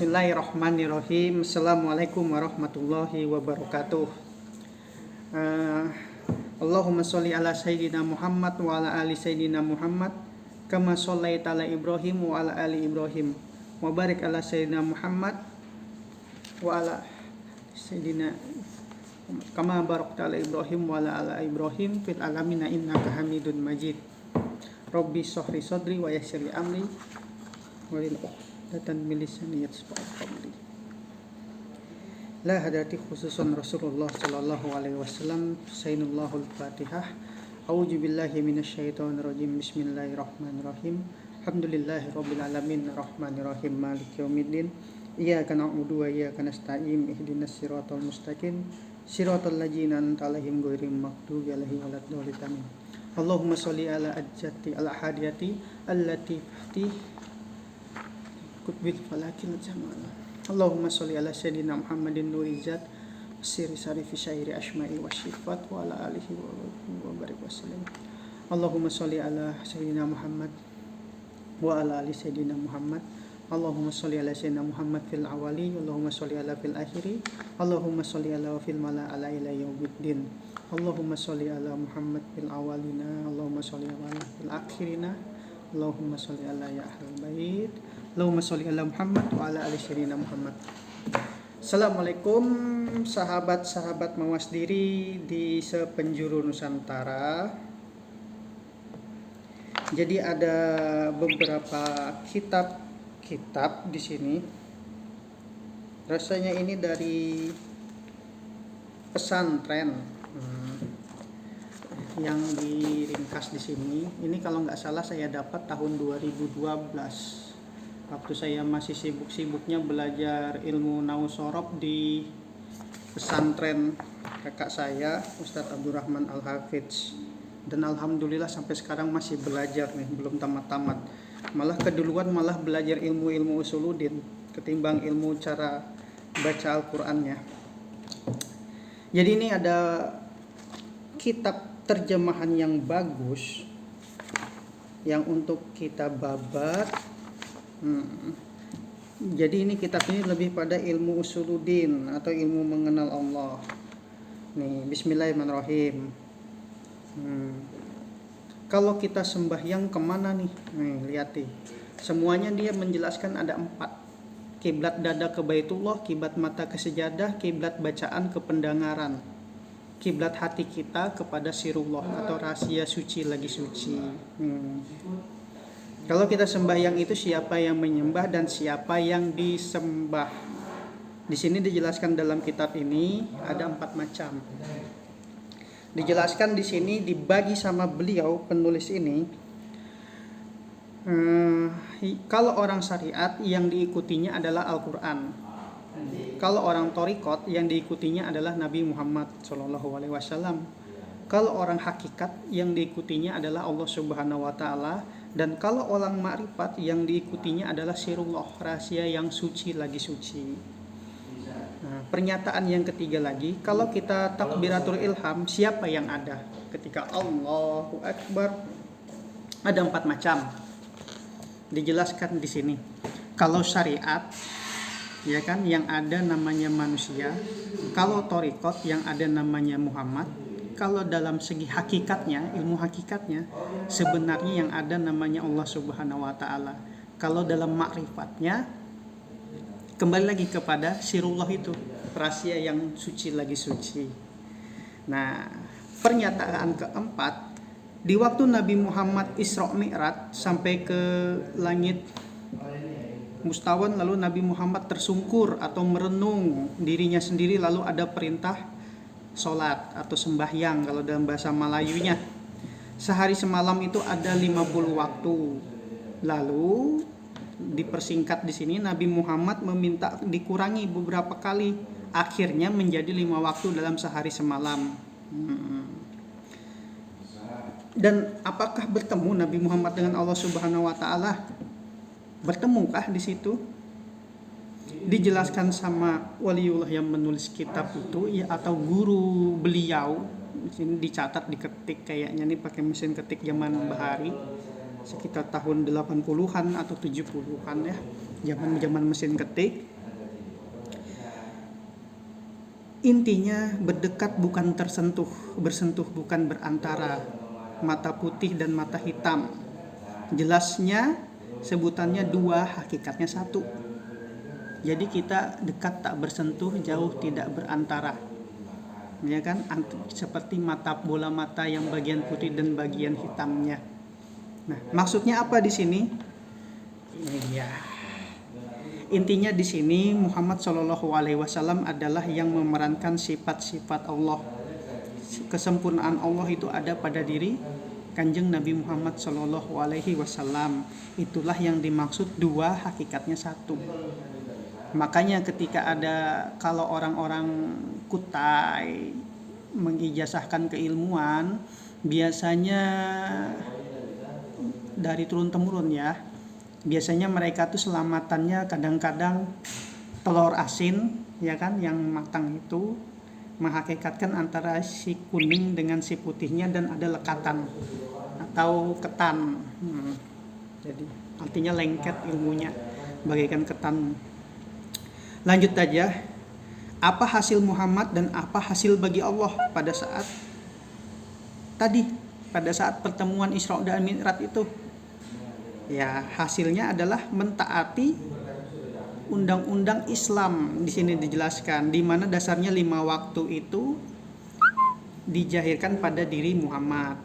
Bismillahirrahmanirrahim. Assalamualaikum warahmatullahi wabarakatuh. Allahumma sholli ala sayyidina Muhammad wa ala ali sayyidina Muhammad kama shallaita ala Ibrahim wa ala ali Ibrahim wa barik ala sayyidina Muhammad wa ala sayyidina kama barakta ala Ibrahim wa ala ali Ibrahim fil alamin innaka Hamidun Majid. Rabbi shrah sadri wa yassir li amri walil uqdatan min lisani yafqahu qawli. La hadati khususan Rasulullah sallallahu alaihi wasallam sayyidullahul Fatihah. A'udzu billahi minasyaitonir rajim. Bismillahirrahmanirrahim. Alhamdulillahirabbil alamin arrahmanirrahim maliki yaumiddin. Iyyaka na'budu wa iyyaka nasta'in ihdinas siratal mustaqim siratal ladzina an'amta 'alaihim ghairil maghdubi 'alaihim waladdallin. Allahumma sholli ala ajjati al hadiyati allati bil falakil jamal. Allahumma sholli ala sayyidina Muhammadin nurizat sirri sarifi syairi asma'i wa sifat wa ala alihi wa barik wasallam. Allahumma sholli ala sayyidina Muhammad wa ala ali sayyidina Muhammad. Allahumma sholli ala sayyidina Muhammad fil awali, Allahumma sholli ala fil akhiri, Allahumma sholli ala fil mala ala ila yaumiddin. Allahumma sholli ala Muhammad fil awalina, Allahumma sholli ala fil akhirina, Allahumma sholli ala ya ahlal bait, Allahumma sholli ala Muhammad wa ala ali sayyidina Muhammad. Assalamualaikum sahabat-sahabat mawas diri di sepenjuru Nusantara. Jadi ada beberapa kitab di sini. Rasanya ini dari pesantren yang diringkas di sini. Ini kalau nggak salah saya dapat tahun 2012. Waktu saya masih sibuk-sibuknya belajar ilmu Nahwu Shorof di pesantren kakak saya, Ustadz Abdurrahman Al-Hafidz. Dan alhamdulillah sampai sekarang masih belajar nih, belum tamat-tamat. Malah keduluan malah belajar ilmu-ilmu usuluddin ketimbang ilmu cara baca Al-Qur'annya. Jadi ini ada kitab terjemahan yang bagus yang untuk kita babat. Jadi ini kitab ini lebih pada ilmu usuluddin atau ilmu mengenal Allah. Nih, bismillahirrahmanirrahim. Kalau kita sembahyang kemana nih? Nih, lihat nih. Semuanya dia menjelaskan ada 4. Kiblat dada ke Baitullah, kiblat mata ke sejadah, kiblat bacaan ke pendengaran. Kiblat hati kita kepada sirullah atau rahasia suci lagi suci. Kalau kita sembahyang itu siapa yang menyembah dan siapa yang disembah. Di sini dijelaskan dalam kitab ini ada 4 macam. Dijelaskan di sini dibagi sama beliau penulis ini. Kalau orang syariat yang diikutinya adalah Al-Quran. Kalau orang torikot yang diikutinya adalah Nabi Muhammad SAW. Kalau orang hakikat yang diikutinya adalah Allah Subhanahu Wa Taala. Dan kalau orang makrifat yang diikutinya adalah sirullah, rahasia yang suci lagi suci. Nah, pernyataan yang ketiga lagi, kalau kita takbiratul ilham, siapa yang ada? Ketika Allahu Akbar, ada 4 macam. Dijelaskan di sini. Kalau syariat, ya kan, yang ada namanya manusia. Kalau torikot yang ada namanya Muhammad. Kalau dalam segi hakikatnya, ilmu hakikatnya, sebenarnya yang ada namanya Allah Subhanahu Wa Taala. Kalau dalam makrifatnya, kembali lagi kepada sirullah itu, rahasia yang suci lagi suci. Nah, pernyataan keempat, di waktu Nabi Muhammad Isra Mi'raj sampai ke langit mustawan, lalu Nabi Muhammad tersungkur atau merenung dirinya sendiri, lalu ada perintah sholat atau sembahyang kalau dalam bahasa Melayunya. Sehari semalam itu ada 50 waktu. Lalu dipersingkat di sini, Nabi Muhammad meminta dikurangi beberapa kali, akhirnya menjadi 5 waktu dalam sehari semalam. Dan apakah bertemu Nabi Muhammad dengan Allah Subhanahu Wa Taala? Bertemukah di situ? Dijelaskan sama waliullah yang menulis kitab itu, ya, atau guru beliau. Di sini dicatat, diketik kayaknya nih pakai mesin ketik zaman Bahari, sekitar tahun 80-an atau 70-an ya. zaman mesin ketik. Intinya berdekat bukan tersentuh, bersentuh bukan berantara, mata putih dan mata hitam. Jelasnya sebutannya dua, hakikatnya satu. Jadi kita dekat tak bersentuh, jauh tidak berantara. Ya kan? Seperti bola mata yang bagian putih dan bagian hitamnya. Nah, maksudnya apa di sini? Ya. Intinya di sini Muhammad Shallallahu Alaihi Wasallam adalah yang memerankan sifat-sifat Allah. Kesempurnaan Allah itu ada pada diri Kanjeng Nabi Muhammad Shallallahu Alaihi Wasallam. Itulah yang dimaksud dua, hakikatnya satu. Makanya ketika kalau orang-orang Kutai mengijazahkan keilmuan, biasanya dari turun-temurun ya. Biasanya mereka tuh selamatannya kadang-kadang telur asin, ya kan, yang matang itu menghakikatkan antara si kuning dengan si putihnya dan ada lekatan atau ketan. Jadi artinya lengket ilmunya bagaikan ketan. Lanjut aja. Apa hasil Muhammad dan apa hasil bagi Allah pada saat pertemuan Isra dan Mi'raj itu? Ya, hasilnya adalah mentaati undang-undang Islam. Di sini dijelaskan di mana dasarnya 5 waktu itu dijahirkan pada diri Muhammad.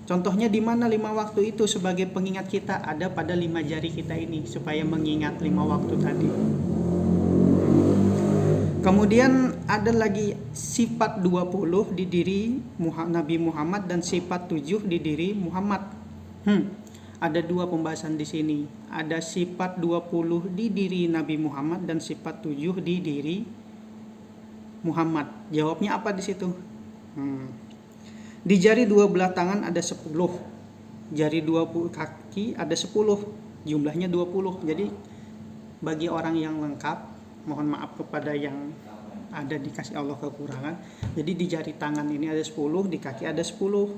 Contohnya di mana 5 waktu itu sebagai pengingat kita ada pada 5 jari kita ini supaya mengingat 5 waktu tadi. Kemudian ada lagi sifat 20 di diri Nabi Muhammad dan sifat 7 di diri Muhammad. Ada 2 pembahasan di sini. Ada sifat 20 di diri Nabi Muhammad dan sifat 7 di diri Muhammad. Jawabnya apa di situ? Di jari 2 belah tangan ada 10. Jari 20 kaki ada 10. Jumlahnya 20. Jadi bagi orang yang lengkap, mohon maaf kepada yang ada dikasih Allah kekurangan. Jadi di jari tangan ini ada 10, di kaki ada 10.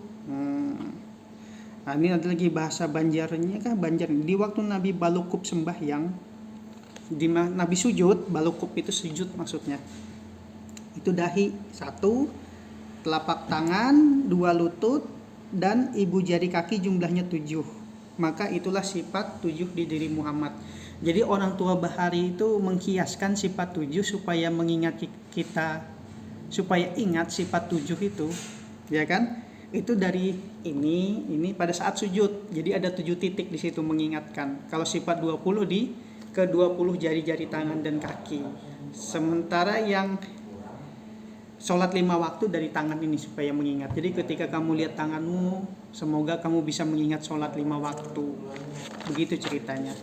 Nah, ini ada lagi bahasa Banjarnya kah? Banjar. Di waktu Nabi balukub sembahyang, di Nabi sujud, balukub itu sujud maksudnya. Itu dahi 1, telapak tangan 2 lutut dan ibu jari kaki jumlahnya 7. Maka itulah sifat 7 di diri Muhammad. Jadi orang tua Bahari itu mengkiaskan sifat 7 supaya mengingat kita, supaya ingat sifat 7 itu, ya kan? Itu dari ini pada saat sujud. Jadi ada 7 titik di situ mengingatkan. Kalau sifat 20 di ke 20 jari-jari tangan dan kaki. Sementara yang sholat 5 waktu dari tangan ini supaya mengingat. Jadi ketika kamu lihat tanganmu, semoga kamu bisa mengingat sholat 5 waktu. Begitu ceritanya.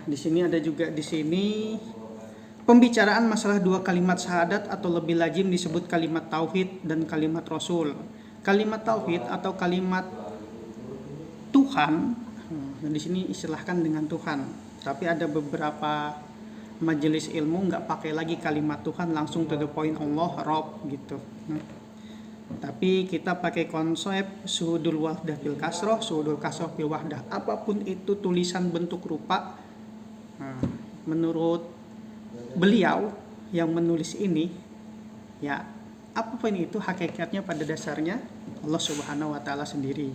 Di sini ada juga pembicaraan masalah 2 kalimat syahadat atau lebih lazim disebut kalimat tauhid dan kalimat rasul. Kalimat tauhid atau kalimat Tuhan, di sini istilahkan dengan Tuhan. Tapi ada beberapa majelis ilmu nggak pakai lagi kalimat Tuhan, langsung to the point Allah, Rob gitu. Tapi kita pakai konsep suhudul wahdah fil kasroh, suhudul kasroh fil wahdah. Apapun itu tulisan bentuk rupa, menurut beliau yang menulis ini, ya apapun itu hakikatnya pada dasarnya Allah Subhanahu wa Ta'ala sendiri.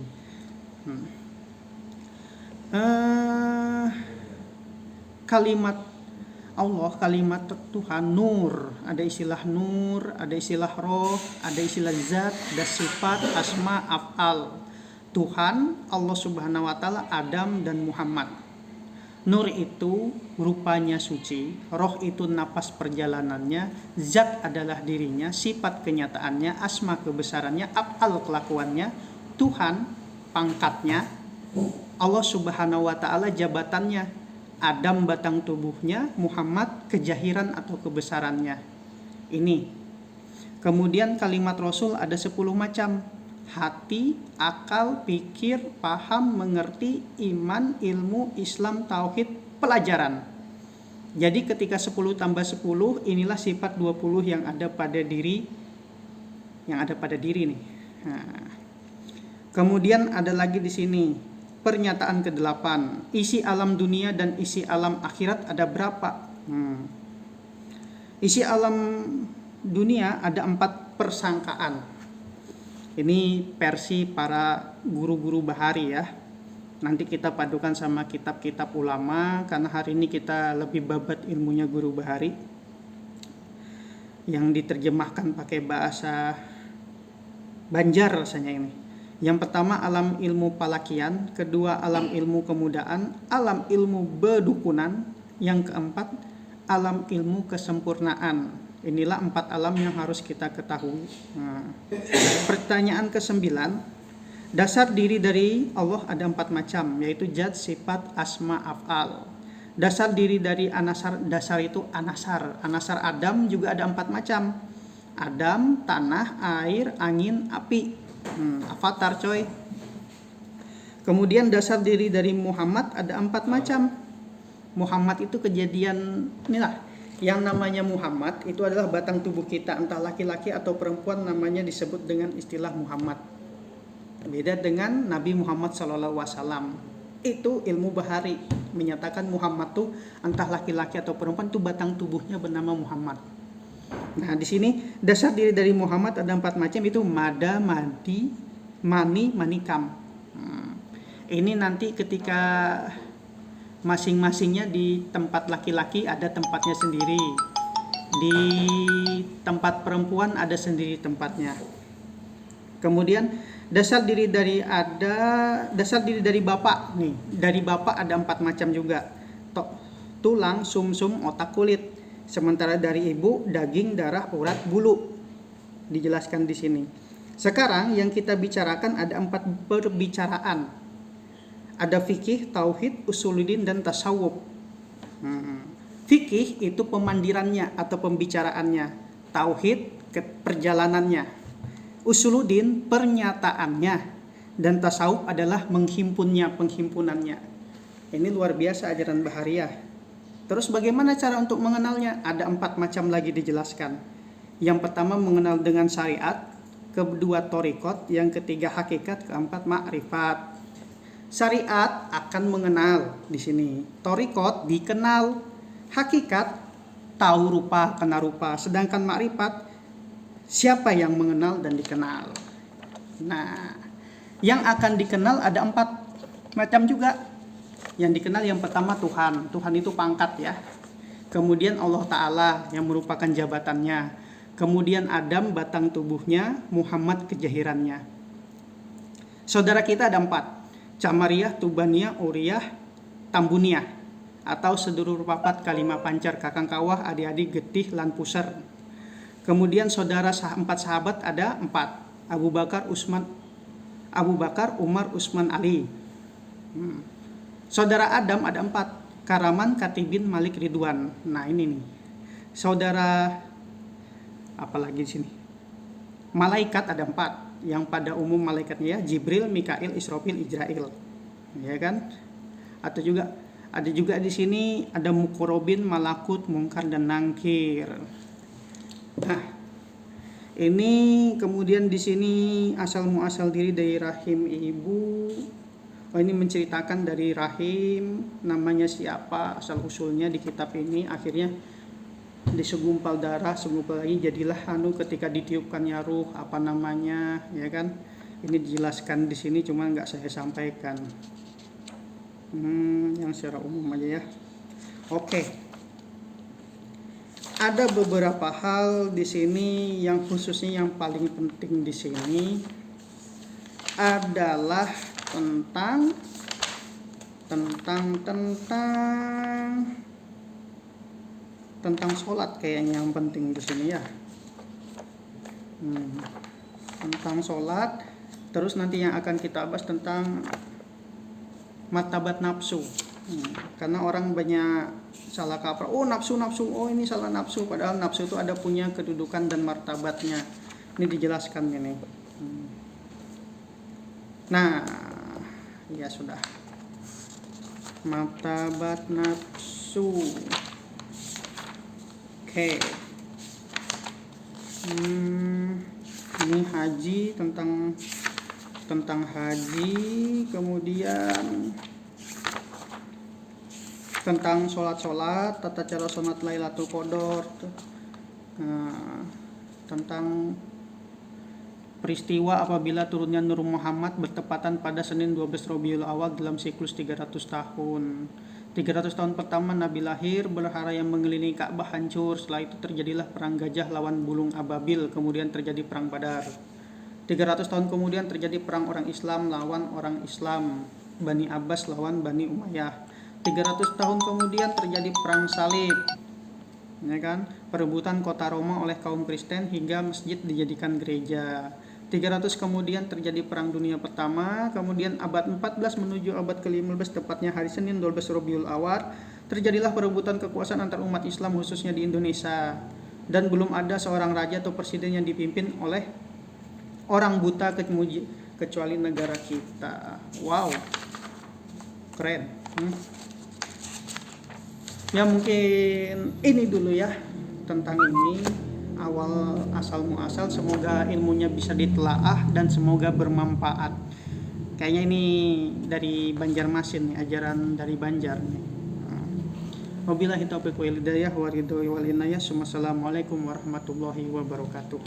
Kalimat Allah, kalimat Tuhan, nur, ada istilah nur, ada istilah roh, ada istilah zat, ada sifat, asma, af'al. Tuhan, Allah Subhanahu wa Ta'ala, Adam dan Muhammad. Nur itu rupanya suci, roh itu napas perjalanannya, zat adalah dirinya, sifat kenyataannya, asma kebesarannya, af'al kelakuannya, Tuhan pangkatnya, Allah Subhanahu wa Ta'ala jabatannya, Adam batang tubuhnya, Muhammad kejahiran atau kebesarannya. Ini. Kemudian kalimat Rasul ada 10 macam. Hati, akal, pikir, paham, mengerti, iman, ilmu, Islam, tauhid, pelajaran. Jadi ketika 10 tambah 10, inilah sifat 20 yang ada pada diri nih. Kemudian ada lagi di sini Pernyataan ke-8, isi alam dunia dan isi alam akhirat ada berapa? Isi alam dunia ada 4 persangkaan. Ini versi para guru-guru bahari ya. Nanti kita padukan sama kitab-kitab ulama, karena hari ini kita lebih babat ilmunya guru bahari yang diterjemahkan pakai bahasa Banjar rasanya ini. Yang pertama alam ilmu palakian, kedua alam ilmu kemudaan, alam ilmu bedukunan, yang keempat alam ilmu kesempurnaan. Inilah 4 alam yang harus kita ketahui. Pertanyaan ke-9, dasar diri dari Allah ada 4 macam, yaitu zat, sifat, asma, af'al. Dasar diri dari anasar, dasar itu anasar. Anasar Adam juga ada 4 macam. Adam, tanah, air, angin, api. Avatar coy. Kemudian dasar diri dari Muhammad ada 4 macam. Muhammad itu kejadian inilah. Yang namanya Muhammad itu adalah batang tubuh kita, entah laki-laki atau perempuan, namanya disebut dengan istilah Muhammad. Beda dengan Nabi Muhammad SAW. Itu ilmu bahari menyatakan Muhammad tuh entah laki-laki atau perempuan, tuh batang tubuhnya bernama Muhammad. Nah, di sini dasar diri dari Muhammad ada 4 macam, itu mada, madi, mani, manikam. Ini nanti ketika masing-masingnya di tempat laki-laki ada tempatnya sendiri, di tempat perempuan ada sendiri tempatnya. Kemudian dasar diri dari bapak nih, dari bapak ada 4 macam juga, tulang, sumsum, otak, kulit. Sementara dari ibu daging, darah, urat, bulu, dijelaskan di sini. Sekarang yang kita bicarakan ada 4 perbicaraan. Ada fikih, tauhid, usuluddin, dan tasawuf. Fikih itu pemandirannya atau pembicaraannya. Tauhid perjalanannya. Usuluddin pernyataannya. Dan tasawuf adalah penghimpunannya. Ini luar biasa ajaran Bahariyah. Terus bagaimana cara untuk mengenalnya? Ada 4 macam lagi dijelaskan. Yang pertama mengenal dengan syariat, kedua thariqat, yang ketiga hakikat, keempat makrifat. Syariat akan mengenal di sini, thariqat dikenal, hakikat tahu rupa kena rupa, sedangkan makrifat siapa yang mengenal dan dikenal. Nah, yang akan dikenal ada 4 macam juga. Yang dikenal yang pertama Tuhan. Tuhan itu pangkat ya. Kemudian Allah Ta'ala yang merupakan jabatannya. Kemudian Adam batang tubuhnya, Muhammad kejahirannya. Saudara kita ada 4. Camariyah, Tubaniyah, Uriyah, Tambuniyah, atau sedulur papat, kalima pancar, kakang kawah, adik-adik, getih, lan pusar. Kemudian saudara 4 sahabat ada 4. Abu Bakar, Umar, Utsman, Ali. Saudara Adam ada 4. Karaman, Katibin, Malik, Ridwan. Nah ini nih. Saudara apalagi di sini? Malaikat ada 4. Yang pada umum malaikatnya ya, Jibril, Mikail, Israfil, Ijrail. Ya kan? Atau juga ada juga di sini ada Muqarrabin, Malakut, Munkar, dan Nangkir. Nah, ini kemudian di sini asal muasal diri dari rahim ibu. Ini menceritakan dari rahim, namanya siapa, asal usulnya di kitab ini. Akhirnya di segumpal darah, segumpal lagi jadilah ketika ditiupkannya ruh, apa namanya, ya kan? Ini dijelaskan di sini, cuma nggak saya sampaikan. Yang secara umum aja ya. Oke. Ada beberapa hal di sini yang khususnya yang paling penting di sini adalah tentang sholat, kayaknya yang penting di sini ya. Tentang sholat. Terus nanti yang akan kita bahas tentang martabat nafsu. Karena orang banyak salah kaprah. Oh nafsu. Oh ini salah nafsu. Padahal nafsu itu ada punya kedudukan dan martabatnya. Ini dijelaskan ini. Nah, ya sudah. Martabat nafsu. Oke. Ini haji tentang tentang haji, kemudian tentang sholat, tata cara sholat Lailatul Qadar, tentang peristiwa apabila turunnya Nur Muhammad bertepatan pada Senin 12 Rabiul Awal dalam siklus 300 tahun. 300 tahun pertama Nabi lahir, berhala yang mengelilingi Ka'bah hancur. Setelah itu terjadilah perang gajah lawan bulung ababil, kemudian terjadi perang Badar. 300 tahun kemudian terjadi perang orang Islam lawan orang Islam, Bani Abbas lawan Bani Umayyah. 300 tahun kemudian terjadi perang salib, ya kan? Perebutan kota Roma oleh kaum Kristen hingga masjid dijadikan gereja. 300 kemudian terjadi perang dunia pertama, kemudian abad 14 menuju abad ke-15 tepatnya hari Senin 12 Rabiul Awal terjadilah perebutan kekuasaan antar umat Islam khususnya di Indonesia, dan belum ada seorang raja atau presiden yang dipimpin oleh orang buta kecuali negara kita. Wow, keren. Ya mungkin ini dulu ya tentang ini, awal asal muasal. Semoga ilmunya bisa ditelaah dan semoga bermanfaat. Kayaknya ini dari Banjarmasin nih, ajaran dari Banjar nih. Wabillahi taufiq wal hidayah wa ridho wal inayah. Wassalamualaikum warahmatullahi wabarakatuh.